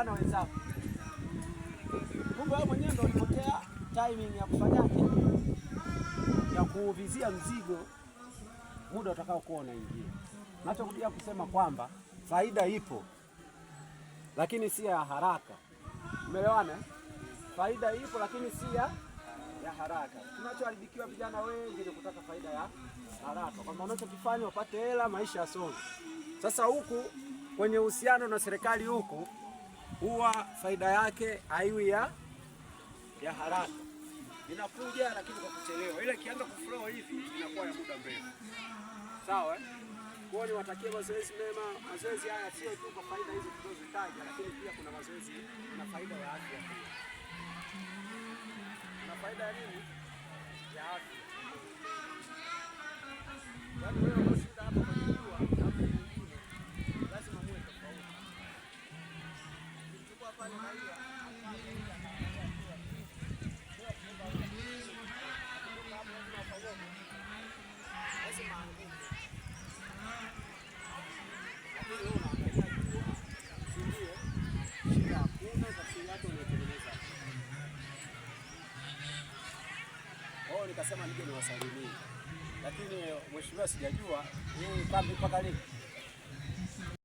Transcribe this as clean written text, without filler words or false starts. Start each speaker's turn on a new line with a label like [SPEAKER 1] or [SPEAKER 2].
[SPEAKER 1] na wenzako. Kumbe wewe mwenyewe ndio ulipotea timing ya kufanyaje, ya kuuvizia mzigo muda utakao kuwa unaingia. Nachokuja kusema kwamba faida ipo, lakini si ya haraka. Umeelewana? Faida ipo lakini si ya haraka. Tunachoharibikiwa vijana wengi ni kutaka faida ya haraka, kwamba unachokifanya upate hela, maisha yasonge. Sasa huku kwenye uhusiano na serikali huku huwa faida yake haiwi ya haraka, inakuja lakini kwa kuchelewa. Ile ikianza kuflow hivi inakuwa ya muda mrefu. Sawa? Kwa hiyo niwatakie mazoezi mema. Mazoezi haya sio tu kwa faida hizi tunazozitaja, lakini pia kuna mazoezi na faida ya afya pia. Kuna faida ya nini? Ya afya. Yaani wewe unashinda hapa kwa kujua na mwingine lazima muwe tofauti. Ukichukua pale raia nikasema nije niwasalimie, lakini mheshimiwa, sijajua hii kambi mpaka lini.